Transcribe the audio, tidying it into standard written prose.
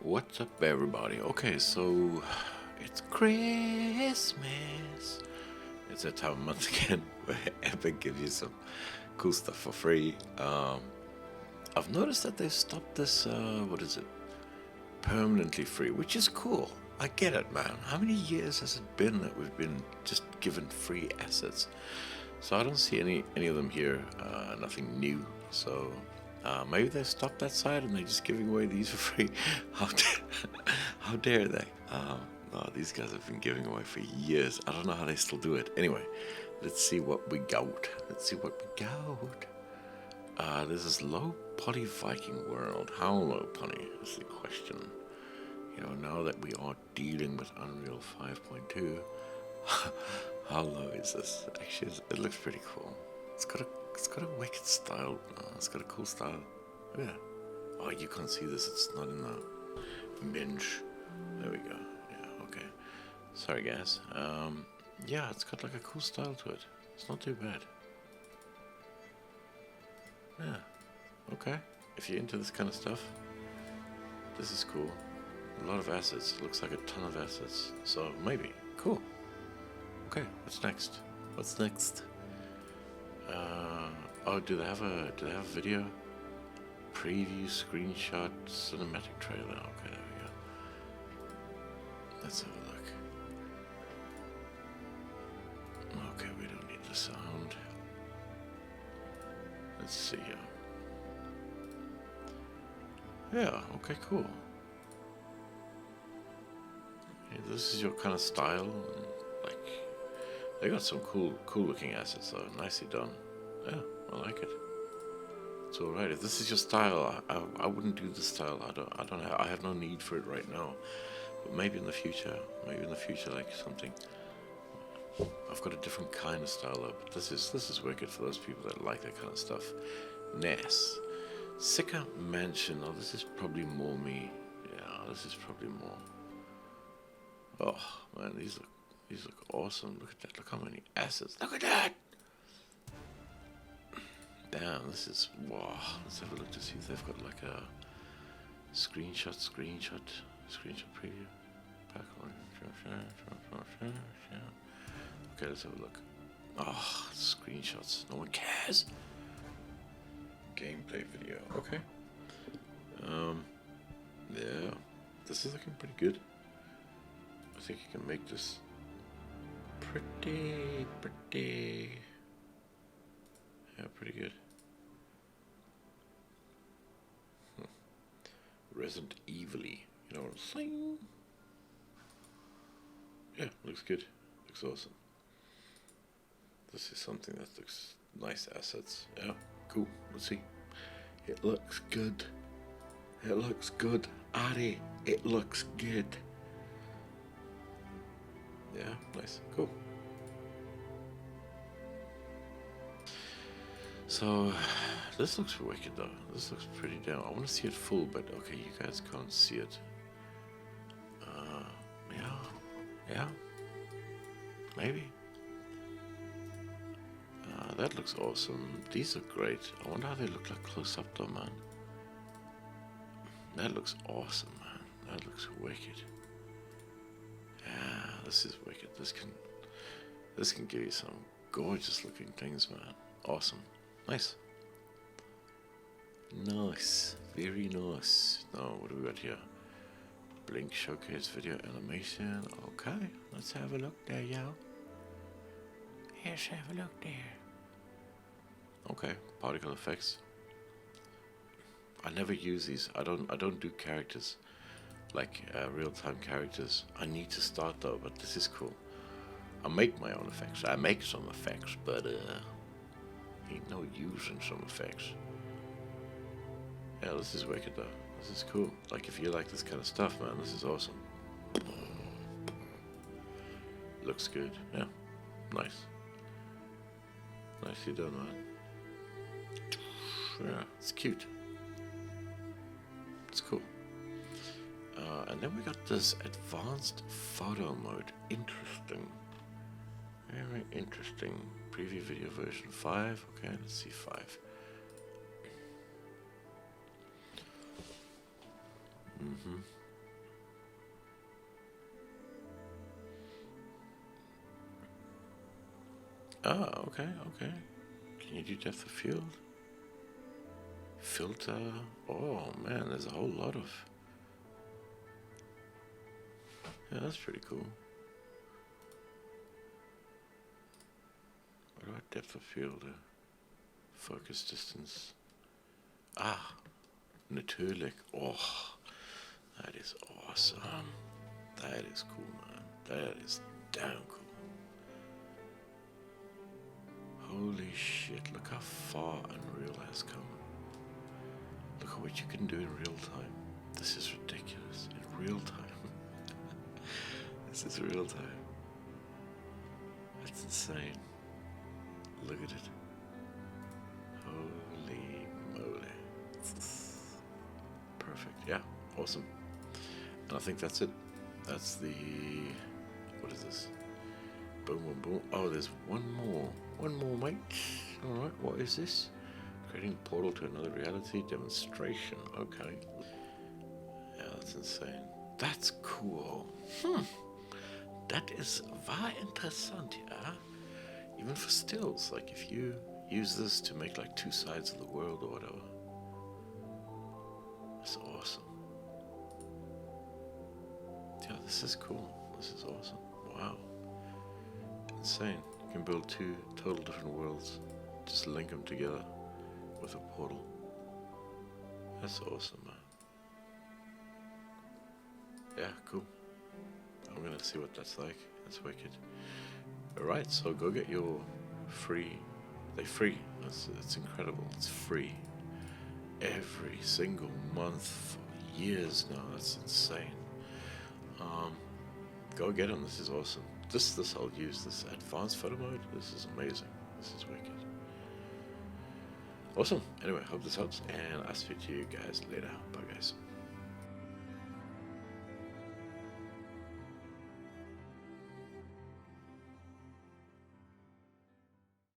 What's up, everybody? Okay, so it's Christmas. It's that time of month again where Epic gives you some cool stuff for free. I've noticed that they've stopped this, what is it? Permanently free, which is cool. I get it, man. How many years has it been that we've been just given free assets? So I don't see any of them here. Nothing new. So maybe they stopped that side and they're just giving away these for free. How dare they? No, these guys have been giving away for years. I don't know how they still do it. Anyway, let's see what we got. Let's see what we got. This is low poly Viking world. How low poly is the question? You know, now that we are dealing with Unreal 5.2, how low is this? Actually, it looks pretty cool. It's got a wicked style. It's got a cool style. Yeah. Oh, you can't see this. It's not in the minge. There we go. Yeah. Okay. Sorry, guys. Yeah, it's got like a cool style to it. It's not too bad. Yeah. Okay. If you're into this kind of stuff, this is cool. A lot of assets. Looks like a ton of assets. So maybe. Cool. Okay. What's next? What's next? Oh, do they have a video? Preview, screenshot, cinematic trailer. Okay, there we go. Let's have a look. Okay, we don't need the sound. Let's see here. Yeah, okay, cool. Yeah, this is your kind of style. Like, they got some cool looking assets though. Nicely done. Yeah, I like it. It's all right. If this is your style, I wouldn't do this style. I have no need for it right now. But maybe in the future, like something. I've got a different kind of style though. But this is wicked for those people that like that kind of stuff. Ness, Sika Mansion. Oh, this is probably more me. Yeah, this is probably more. Oh man, these look awesome. Look at that. Look how many assets. Look at that. Damn, this is wow. Let's have a look to see if they've got like a screenshot preview. Okay, let's have a look. Oh, screenshots. No one cares. Gameplay video. Okay. Yeah, this is looking pretty good. I think you can make this pretty. Yeah, pretty good. Resident Evil-y, you know what I'm saying? Yeah, looks good. Looks awesome. This is something that looks nice assets. Yeah, cool. Let's see. It looks good. It looks good. Ari, it looks good. Yeah, nice. Cool. So, this looks wicked though. This looks pretty down. I want to see it full, but okay, you guys can't see it. Yeah, maybe. That looks awesome. These are great. I wonder how they look like close up though, man. That looks awesome, man. That looks wicked. Yeah, this is wicked. This can give you some gorgeous looking things, man. Awesome. Nice. Nice. Very nice. Now, what do we got here? Blink showcase video animation. Okay, let's have a look there, yo. Let's have a look there. Okay, particle effects. I never use these. I don't do characters like real-time characters. I need to start though, but this is cool. I make my own effects. I make some effects, but ain't no use in some effects. Yeah, this is wicked though. This is cool. Like if you like this kind of stuff, man, this is awesome. Looks good. Yeah, nice. Nicely done, man. Yeah, it's cute. It's cool. And then we got this advanced photo mode. Interesting. Very interesting. Preview video version 5. Okay, let's see 5. Ah, okay, okay. Can you do depth of field? Filter. Oh man, there's a whole lot of. Yeah, that's pretty cool. What about depth of field? Focus distance. Ah, Natürlich. Oh, that is awesome. That is cool, man. That is damn cool. Holy shit, look how far Unreal has come. Look at what you can do in real time. This is ridiculous. In real time. This is real time. That's insane. Look at it. Holy moly. Perfect. Yeah, awesome. And I think that's it. That's the... What is this? Boom, boom, boom. Oh, there's one more. One more, mate. Alright, what is this? Creating a portal to another reality demonstration. Okay. Yeah, that's insane. That's cool. That is very interessant, yeah? Even for stills, like if you use this to make like two sides of the world or whatever. That's awesome. Yeah, this is cool. This is awesome. Wow. Insane. You can build two total different worlds. Just link them together with a portal. That's awesome, man. Yeah, cool. I'm gonna see what that's like. That's wicked. Alright, so go get your free. They're free. It's incredible. It's free. Every single month for years now. That's insane. Go get them. This is awesome. This I'll use. This advanced photo mode. This is amazing. This is wicked. Awesome. Anyway, hope this helps, and I'll speak to you guys later. Bye, guys.